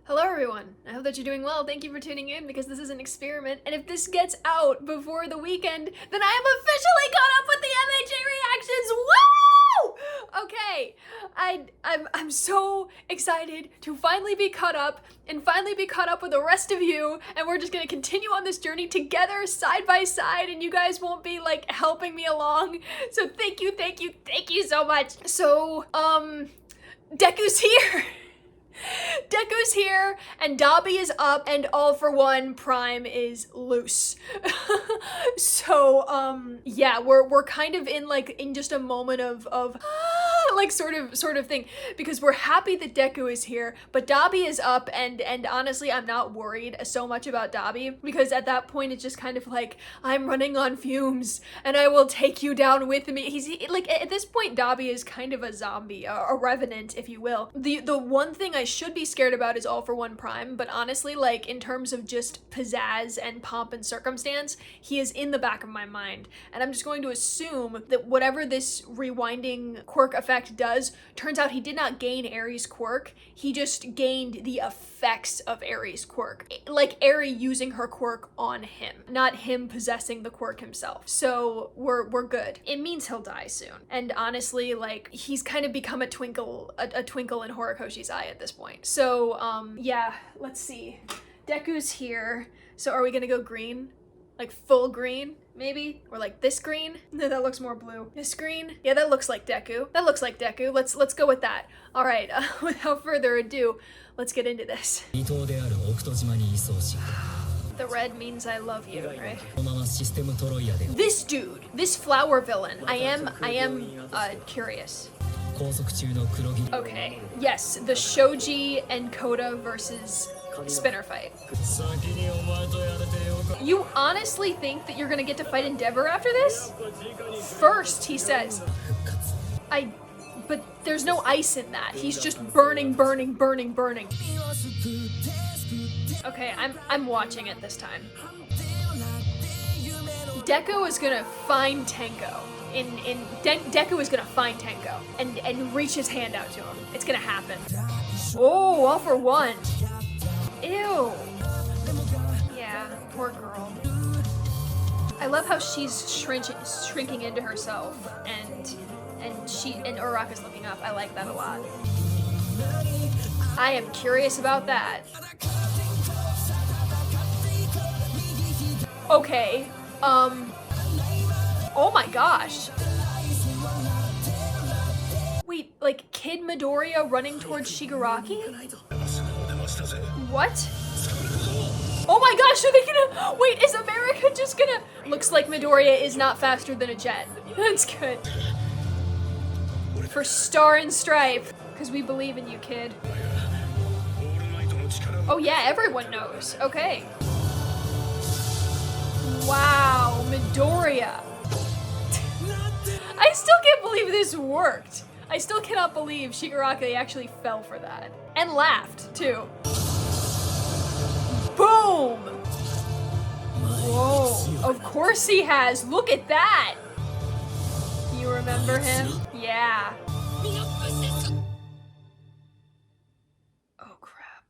Hello everyone, I hope that you're doing well. Thank you for tuning in because this is an experiment, and if this gets out before the weekend, then I am officially caught up with the MHA reactions. Woo! Okay, I'm so excited to finally be caught up and finally be caught up with the rest of you, and we're just gonna continue on this journey together side by side, and you guys won't be like helping me along. So thank you so much. So, Deku's here. Deku's here, and Dabi is up, and All For One Prime is loose. So, yeah, we're kind of in just a moment of like sort of thing, because we're happy that Deku is here, but Dabi is up, and honestly, I'm not worried so much about Dabi, because at that point, it's just kind of like, I'm running on fumes, and I will take you down with me. He's like, at this point, Dabi is kind of a zombie, a revenant, if you will. The one thing I should be scared about is All For One Prime, but honestly, like, in terms of just pizzazz and pomp and circumstance, he is in the back of my mind, and I'm just going to assume that whatever this rewinding quirk effect does, turns out he did not gain Aries' quirk, he just gained the effects of Aries' quirk, like Aerie using her quirk on him, not him possessing the quirk himself. So we're good. It means he'll die soon, and honestly, like, he's kind of become a twinkle in Horikoshi's eye at this point. So yeah, let's see. Deku's here. So are we gonna go green? Like full green, maybe? Or like this green? No, that looks more blue. This green? Yeah, that looks like Deku. That looks like Deku. Let's go with that. All right, without further ado, let's get into this. The red means I love you, right? This dude, this flower villain, I am curious. Okay, yes, the Shoji and Koda versus Spinner fight. You honestly think that you're gonna get to fight Endeavor after this? First, he says. But there's no ice in that. He's just burning. Okay, I'm watching it this time. Deku is gonna find Tenko. Deku is gonna find Tenko and reach his hand out to him. It's gonna happen. Oh, All For One. Ew. Yeah, poor girl. I love how she's shrinking into herself, and Uraraka's looking up. I like that a lot. I am curious about that. Okay. Oh my gosh. Wait, like Kid Midoriya running towards Shigaraki? What? Oh my gosh, are they gonna... Wait, is America just gonna... Looks like Midoriya is not faster than a jet. That's good. For Star and Stripe, because we believe in you, kid. Oh yeah, everyone knows. Okay. Wow, Midoriya. I still can't believe this worked. I still cannot believe Shigaraki actually fell for that. And laughed, too. Boom! Whoa, of course he has. Look at that! You remember him? Yeah. Oh, crap.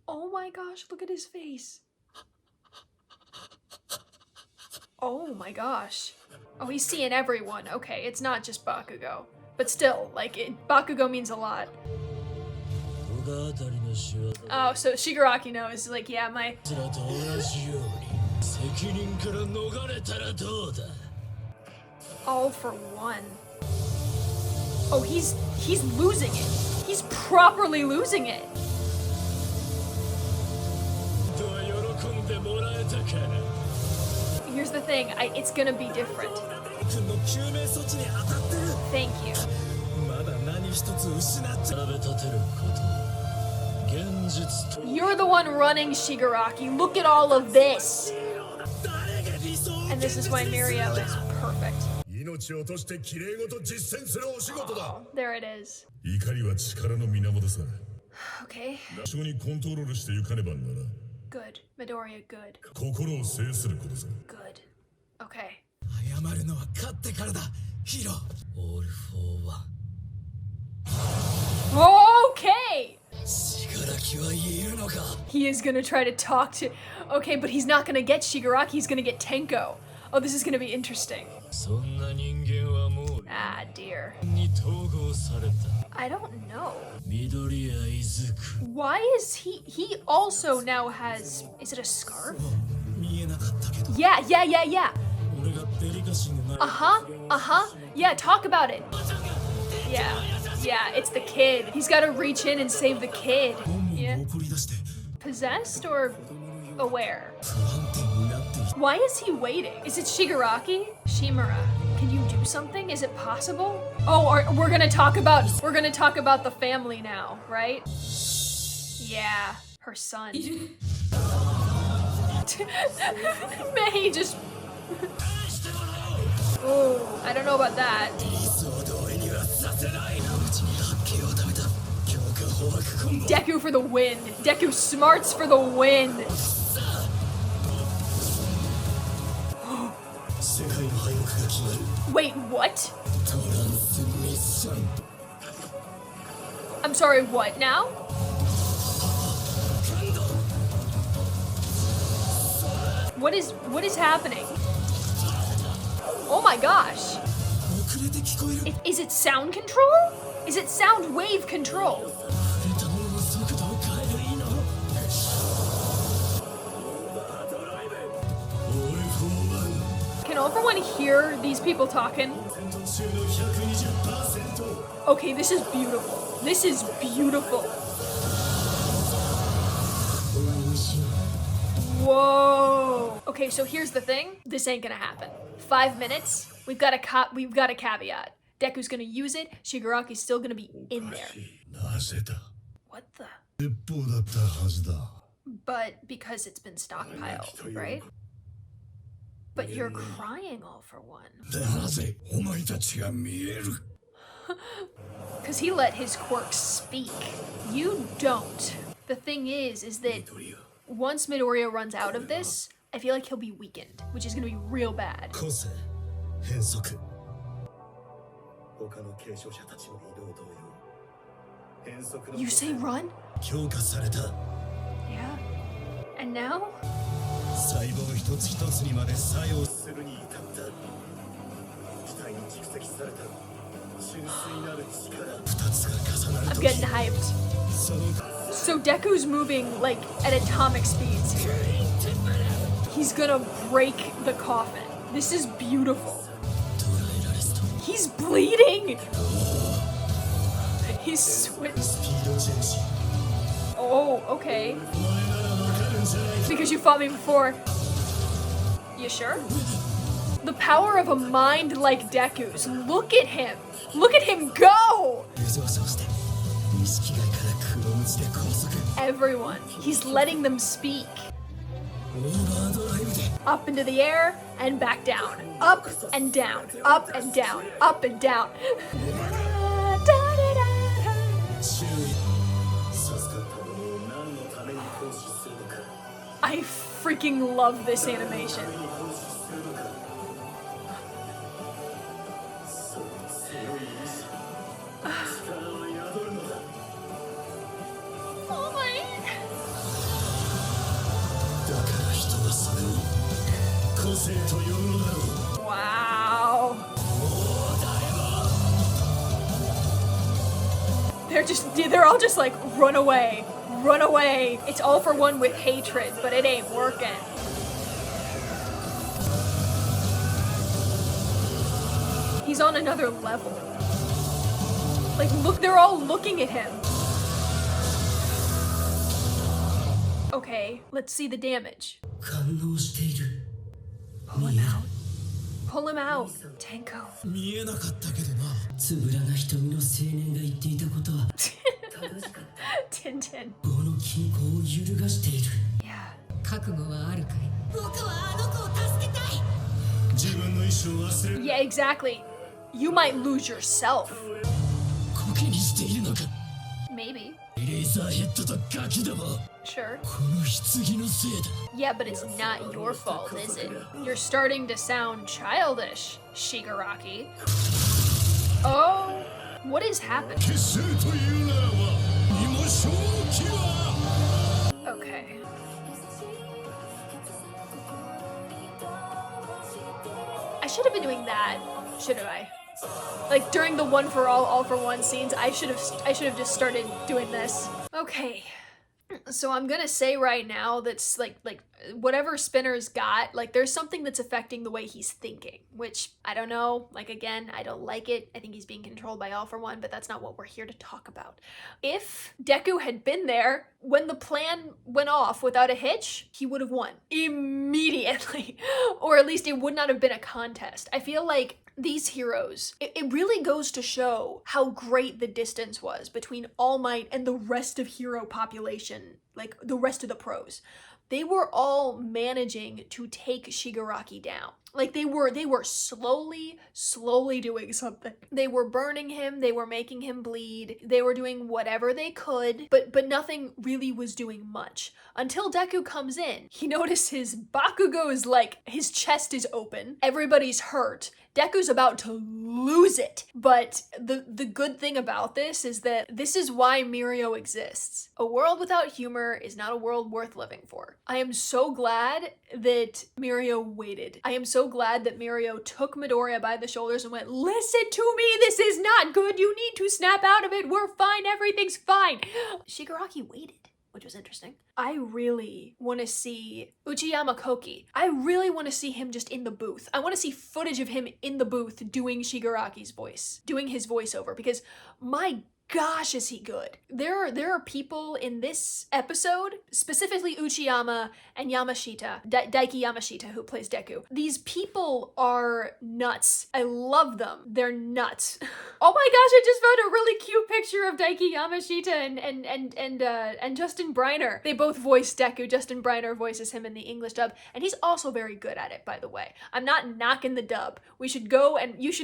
Oh my gosh, look at his face. Oh my gosh. Oh, he's seeing everyone. Okay, it's not just Bakugo. But still, like, Bakugo means a lot. Oh, so Shigaraki knows, like, yeah, my... All For One. Oh, he's losing it. He's properly losing it. Here's the thing, it's gonna be different. Thank you. You're the one running, Shigaraki. Look at all of this. And this is why Mirio is perfect. Oh, there it is. Okay. Good. Midoriya, good. Good. Okay. Okay! He is gonna try to talk to... Okay, but he's not gonna get Shigaraki, he's gonna get Tenko. Oh, this is gonna be interesting. Ah, dear. I don't know. Why is he also now has... Is it a scarf? Yeah. Yeah, talk about it. Yeah, it's the kid. He's gotta reach in and save the kid. Yeah. Possessed or aware? Why is he waiting? Is it Shigaraki? Shimura, can you do something? Is it possible? Oh, we're gonna talk about the family now, right? Yeah, her son. Man, he just... Oh, I don't know about that. Deku for the win. Deku smarts for the win. Wait, what? I'm sorry, what now? What is happening? Oh my gosh. Is it sound control? Is it sound wave control? Can everyone hear these people talking? Okay, this is beautiful. This is beautiful. Whoa. Okay, so here's the thing. This ain't gonna happen. 5 minutes. We've got a caveat. Deku's gonna use it. Shigaraki's still gonna be in there. What the? But because it's been stockpiled, right? But you're crying all for one. Because he let his quirk speak. You don't. The thing is that once Midoriya runs out of this, I feel like he'll be weakened, which is gonna be real bad. You say run? Yeah. And now? I'm getting hyped. So Deku's moving like at atomic speeds here. He's gonna break the coffin. This is beautiful. He's bleeding! He's switched. Oh, okay. Because you fought me before. You sure? The power of a mind like Deku's. Look at him! Look at him go! Everyone. He's letting them speak. Up into the air and back down. Up and down. Up and down. Up and down. I freaking love this animation. Oh my. Wow. They're all just like, run away. Run away. It's all for one with hatred, but it ain't working. He's on another level. Like, look, they're all looking at him. Okay, let's see the damage. Pull him out. Pull him out, Tenko. Tintin. Yeah. Yeah, exactly. You might lose yourself. Maybe. Sure. Yeah, but it's not your fault, is it? You're starting to sound childish, Shigaraki. Oh, what is happening? Okay. should have been doing that, shouldn't I? Like during the one for all for one scenes, I should have just started doing this. Okay. So I'm gonna say right now that's like whatever Spinner's got, like there's something that's affecting the way he's thinking, which I don't know. Like again, I don't like it. I think he's being controlled by All for One, but that's not what we're here to talk about. If Deku had been there when the plan went off without a hitch, he would have won immediately. Or at least it would not have been a contest. I feel like these heroes, it really goes to show how great the distance was between All Might and the rest of hero population, like the rest of the pros. They were all managing to take Shigaraki down. Like they were slowly doing something. They were burning him, they were making him bleed, they were doing whatever they could, but nothing really was doing much. Until Deku comes in, he notices Bakugo's like, his chest is open, everybody's hurt, Deku's about to lose it. But the good thing about this is that this is why Mirio exists. A world without humor is not a world worth living for. I am so glad that Mirio waited. I am so glad that Mirio took Midoriya by the shoulders and went, listen to me, this is not good, you need to snap out of it, we're fine, everything's fine. Shigaraki waited, which was interesting. I really want to see Uchiyama Koki. I really want to see him just in the booth. I want to see footage of him in the booth doing Shigaraki's voice, doing his voiceover, because my gosh, is he good. There are people in this episode, specifically Uchiyama and Yamashita, Daiki Yamashita, who plays Deku. These people are nuts. I love them. They're nuts. Oh my gosh, I just found a really cute picture of Daiki Yamashita and Justin Briner. They both voice Deku. Justin Briner voices him in the English dub, and he's also very good at it, by the way. I'm not knocking the dub. You should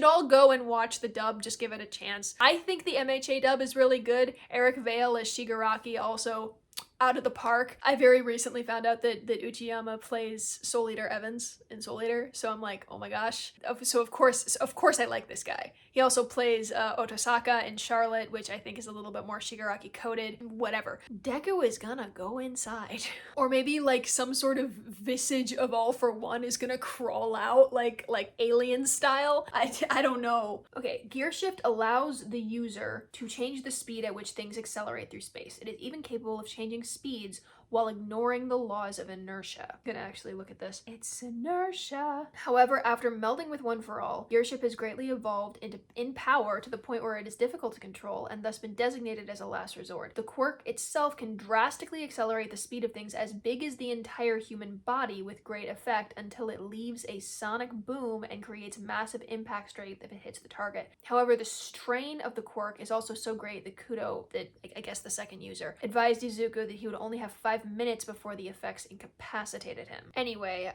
all go and watch the dub, just give it a chance. I think the MHA dub is really good. Eric Vale as Shigaraki also out of the park. I very recently found out that Uchiyama plays Soul Eater Evans in Soul Eater, so I'm like, oh my gosh. So of course I like this guy. He also plays Otosaka in Charlotte, which I think is a little bit more Shigaraki coded. Whatever. Deku is gonna go inside. Or maybe like some sort of visage of All for One is gonna crawl out like alien style. I don't know. Okay, gear shift allows the user to change the speed at which things accelerate through space. It is even capable of changing speeds while ignoring the laws of inertia. I'm gonna actually look at this. It's inertia. However, after melding with One for All, Gearship has greatly evolved in power to the point where it is difficult to control and thus been designated as a last resort. The quirk itself can drastically accelerate the speed of things as big as the entire human body with great effect until it leaves a sonic boom and creates massive impact strength if it hits the target. However, the strain of the quirk is also so great that Kudo, I guess the second user, advised Izuku that he would only have 5 minutes before the effects incapacitated him. Anyway,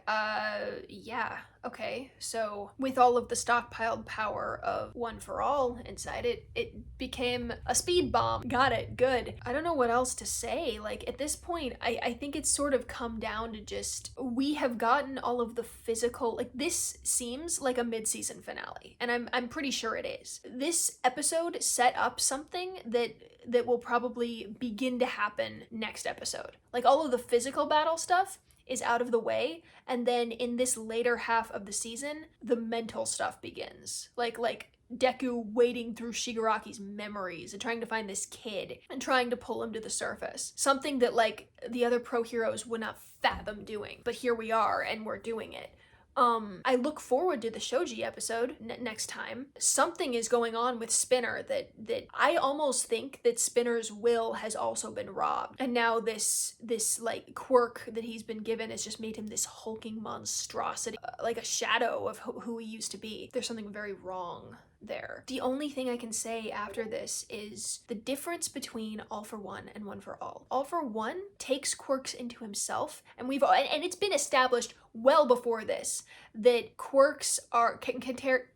yeah, okay. So with all of the stockpiled power of One for All inside it, it became a speed bomb. Got it, good. I don't know what else to say. Like at this point, I think it's sort of come down to just, we have gotten all of the physical, like this seems like a mid-season finale, and I'm pretty sure it is. This episode set up something that will probably begin to happen next episode. Like all of the physical battle stuff is out of the way, and then in this later half of the season, the mental stuff begins. Like Deku wading through Shigaraki's memories and trying to find this kid and trying to pull him to the surface. Something that like the other pro heroes would not fathom doing, but here we are and we're doing it. I look forward to the Shoji episode next time. Something is going on with Spinner that I almost think that Spinner's will has also been robbed. And now this like quirk that he's been given has just made him this hulking monstrosity, like a shadow of who he used to be. There's something very wrong there. The only thing I can say after this is the difference between All for One and One for All. All for One takes quirks into himself, and it's been established well before this that quirks can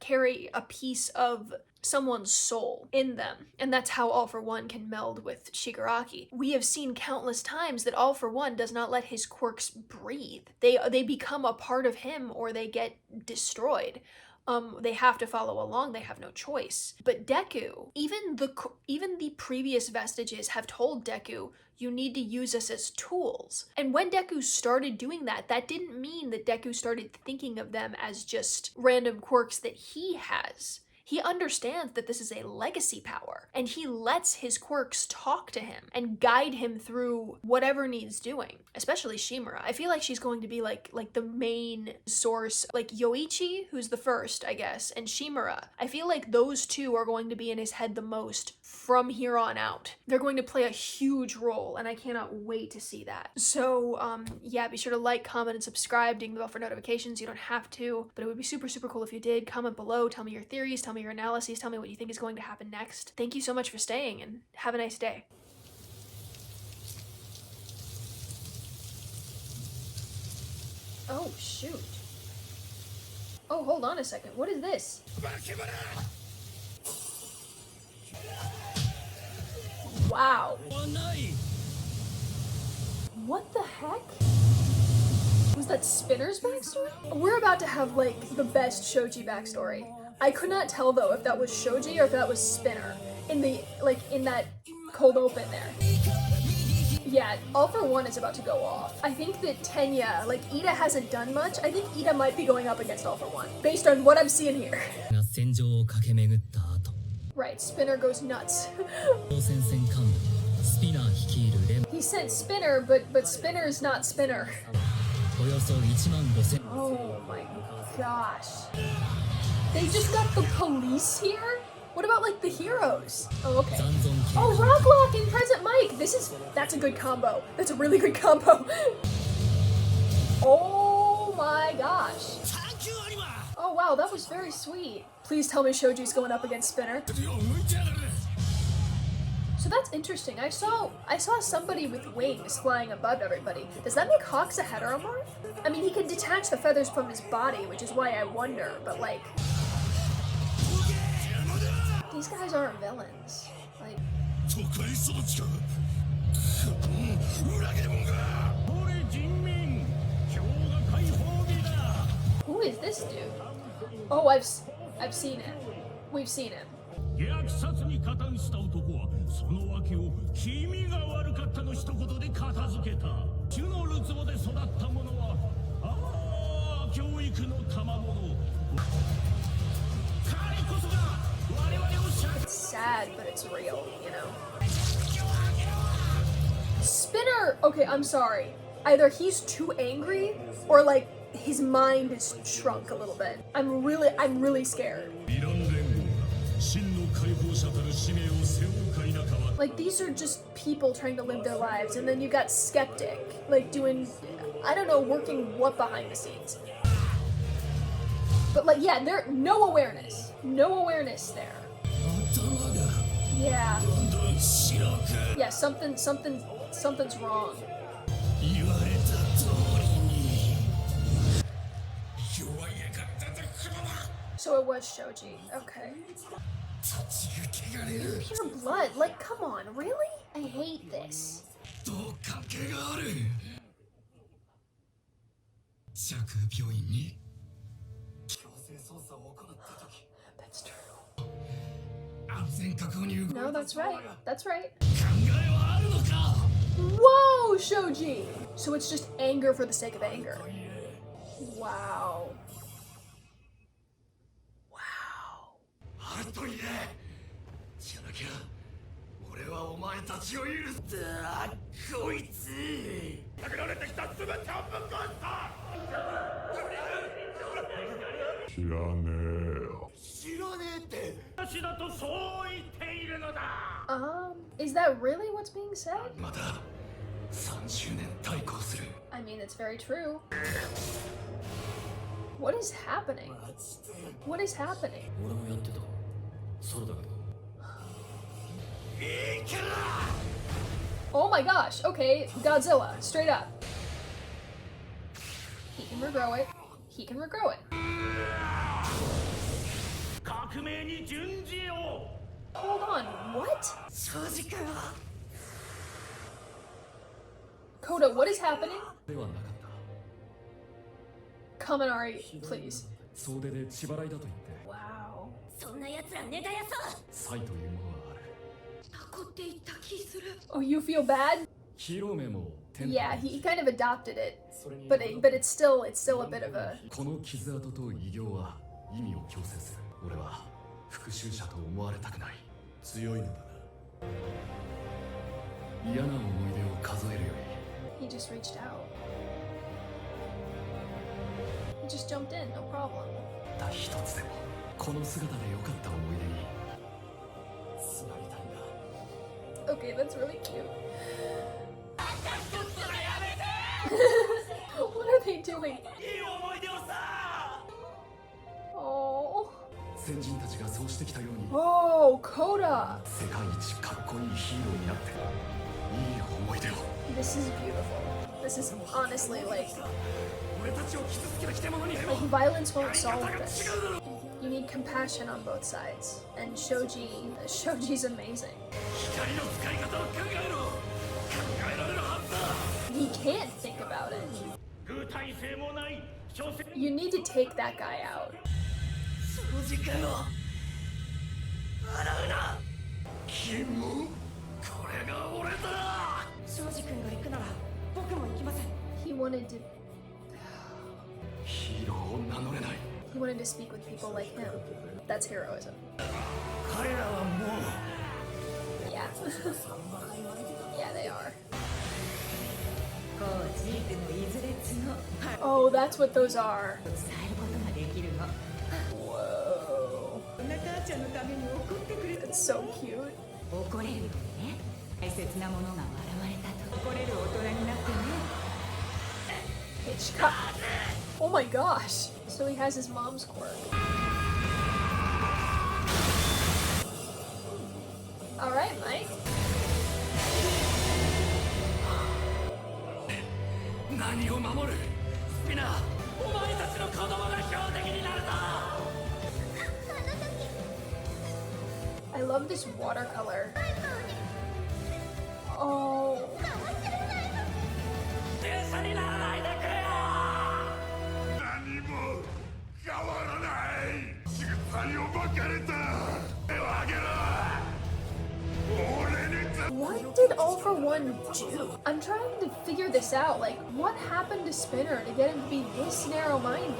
carry a piece of someone's soul in them, and that's how All for One can meld with Shigaraki. We have seen countless times that All for One does not let his quirks breathe. They become a part of him or they get destroyed. they have to follow along, they have no choice. But Deku, even the previous vestiges have told Deku, you need to use us as tools. And when Deku started doing that, that didn't mean that Deku started thinking of them as just random quirks that he has. He understands that this is a legacy power, and he lets his quirks talk to him and guide him through whatever needs doing, especially Shimura. I feel like she's going to be like the main source, like Yoichi, who's the first, I guess, and Shimura. I feel like those two are going to be in his head the most from here on out. They're going to play a huge role, and I cannot wait to see that. So, yeah, be sure to like, comment, and subscribe, ding the bell for notifications. You don't have to, but it would be super, super cool if you did. Comment below, tell me your theories, tell me your analyses, tell me what you think is going to happen next. Thank you so much for staying, and have a nice day. Oh, shoot. Oh, hold on a second. What is this? Wow. What the heck? Was that Spinner's backstory? We're about to have, like, the best Shoji backstory. I could not tell, though, if that was Shoji or if that was Spinner in the, like, in that cold open there. Yeah, All For One is about to go off. I think that Tenya, like, Ida hasn't done much. I think Ida might be going up against All For One, based on what I'm seeing here. Right, Spinner goes nuts. He sent Spinner, but Spinner's not Spinner. Oh my gosh. They just got the police here? What about, like, the heroes? Oh, okay. Oh, Rocklock and Present Mike! That's a good combo. That's a really good combo. Oh my gosh. Oh wow, that was very sweet. Please tell me Shoji's going up against Spinner. So that's interesting. I saw somebody with wings flying above everybody. Does that make Hawks a heteromorph? I mean, he can detach the feathers from his body, which is why I wonder, but like... These guys aren't villains. Like... Who is this dude? Oh, I've seen him. We've seen him. It's sad, but it's real, you know? Spinner! Okay, I'm sorry. Either he's too angry, or like, his mind is shrunk a little bit. I'm really scared. Like, these are just people trying to live their lives, and then you got Skeptic, like, doing, I don't know, working what behind the scenes. But like, yeah, there, no awareness there. Yeah. Yeah, something's wrong. So it was Shoji, okay. Pure blood, like, come on, really? I hate this. That's true. No, that's right. That's right. Whoa, Shoji! So it's just anger for the sake of anger. Wow. Is that really what's being said? I mean, it's very true. What is happening? What is happening? Oh my gosh, okay, Godzilla, straight up. He can regrow it. He can regrow it. Hold on, what? Koda, what is happening? Kaminari, please. Wow. Oh, you feel bad? Yeah, he kind of adopted it, but it's still a bit of a. He just reached out. He just jumped in, no problem. Okay, that's really cute. What are they doing? Oh. Oh, Koda! This is beautiful. This is honestly like violence won't solve this. You need compassion on both sides. And Shoji's amazing. He can't think about it. You need to take that guy out. He wanted to speak with people like him. That's heroism. Yeah. Yeah, they are. Oh, that's what those are. Whoa. That's so cute. Hitchcock. Oh my gosh. So he has his mom's quirk. Alright, Mike. I love this watercolor. Oh. What did All For One do? I'm trying to figure this out. Like, what happened to Spinner to get him to be this narrow-minded?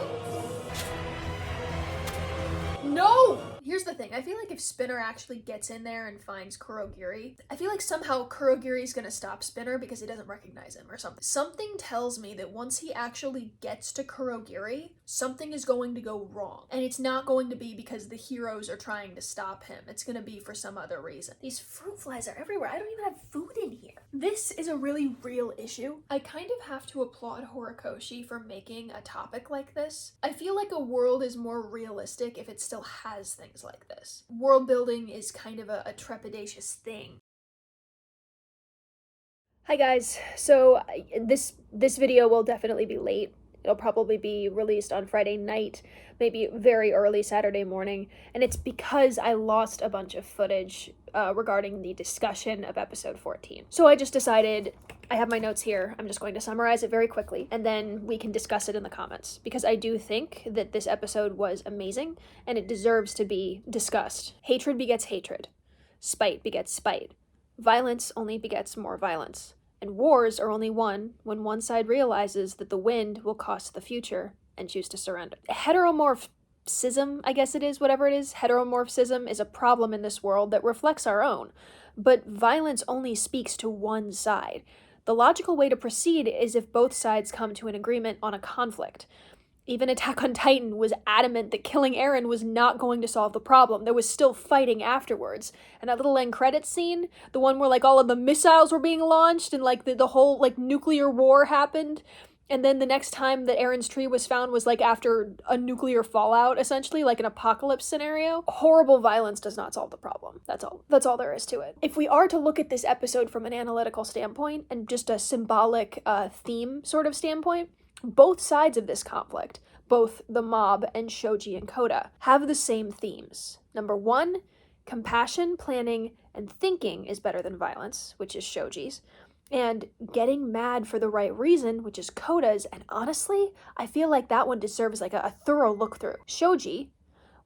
No! Here's the thing, I feel like if Spinner actually gets in there and finds Kurogiri, I feel like somehow Kurogiri's gonna stop Spinner because he doesn't recognize him or something. Something tells me that once he actually gets to Kurogiri, something is going to go wrong. And it's not going to be because the heroes are trying to stop him. It's gonna be for some other reason. These fruit flies are everywhere. I don't even have food in here. This is a really real issue. I kind of have to applaud Horikoshi for making a topic like this. I feel like a world is more realistic if it still has things like this. World building is kind of a trepidatious thing. Hi guys, so this video will definitely be late. It'll probably be released on Friday night, maybe very early Saturday morning, and it's because I lost a bunch of footage regarding the discussion of episode 14. So I just decided, I have my notes here, I'm just going to summarize it very quickly, and then we can discuss it in the comments, because I do think that this episode was amazing, and it deserves to be discussed. Hatred begets hatred. Spite begets spite. Violence only begets more violence. And wars are only won when one side realizes that the wind will cost the future and choose to surrender. Heteromorphism, I guess it is, whatever it is, heteromorphism is a problem in this world that reflects our own. But violence only speaks to one side. The logical way to proceed is if both sides come to an agreement on a conflict. Even Attack on Titan was adamant that killing Eren was not going to solve the problem. There was still fighting afterwards. And that little end credits scene, the one where like all of the missiles were being launched and like the whole like nuclear war happened. And then the next time that Eren's tree was found was like after a nuclear fallout, essentially, like an apocalypse scenario. Horrible violence does not solve the problem. That's all there is to it. If we are to look at this episode from an analytical standpoint and just a symbolic theme sort of standpoint, both sides of this conflict, both the mob and Shoji and Koda, have the same themes. Number one, compassion, planning, and thinking is better than violence, which is Shoji's. and getting mad for the right reason, which is Koda's, and honestly, I feel like that one deserves like a thorough look through. Shoji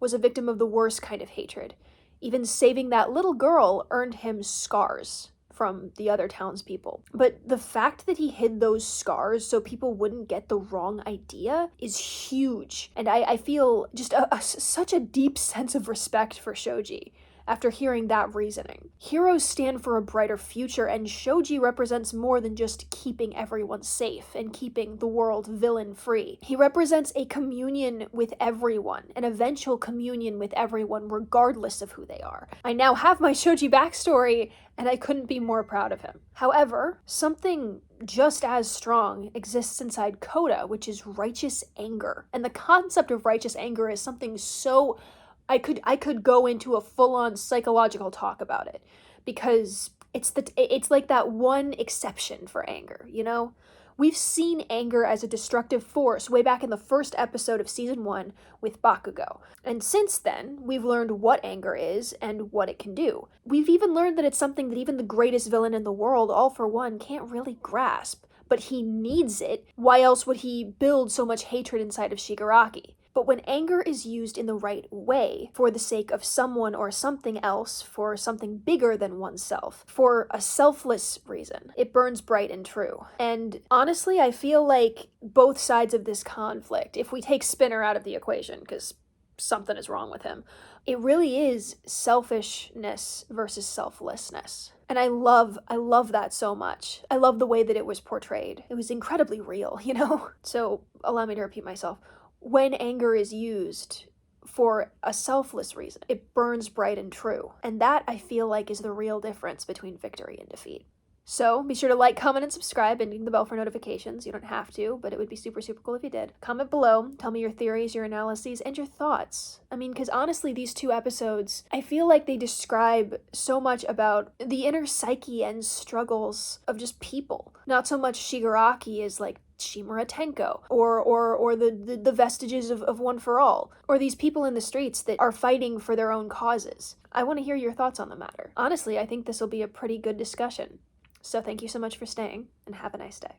was a victim of the worst kind of hatred. Even saving that little girl earned him scars from the other townspeople. But the fact that he hid those scars so people wouldn't get the wrong idea is huge. And I feel just such a deep sense of respect for Shoji after hearing that reasoning. Heroes stand for a brighter future, and Shoji represents more than just keeping everyone safe and keeping the world villain-free. He represents a communion with everyone, an eventual communion with everyone regardless of who they are. I now have my Shoji backstory, and I couldn't be more proud of him. However, something just as strong exists inside Koda, which is righteous anger. And the concept of righteous anger is something so... I could go into a full-on psychological talk about it, because it's like that one exception for anger, you know? We've seen anger as a destructive force way back in the first episode of season 1 with Bakugo. And since then, we've learned what anger is and what it can do. We've even learned that it's something that even the greatest villain in the world, All For One, can't really grasp. But he needs it. Why else would he build so much hatred inside of Shigaraki? But when anger is used in the right way, for the sake of someone or something else, for something bigger than oneself, for a selfless reason, it burns bright and true. And honestly, I feel like both sides of this conflict, if we take Spinner out of the equation, because something is wrong with him, it really is selfishness versus selflessness. And I love that so much. I love the way that it was portrayed. It was incredibly real, you know? So allow me to repeat myself. When anger is used for a selfless reason, it burns bright and true. And that, I feel like, is the real difference between victory and defeat. So be sure to like, comment, and subscribe, and ring the bell for notifications. You don't have to, but it would be super, super cool if you did. Comment below, tell me your theories, your analyses, and your thoughts. I mean, because honestly, these 2 episodes, I feel like they describe so much about the inner psyche and struggles of just people. Not so much Shigaraki as like Shimura Tenko, or the vestiges of One for All, or these people in the streets that are fighting for their own causes. I want to hear your thoughts on the matter. Honestly, I think this will be a pretty good discussion. So thank you so much for staying, and have a nice day.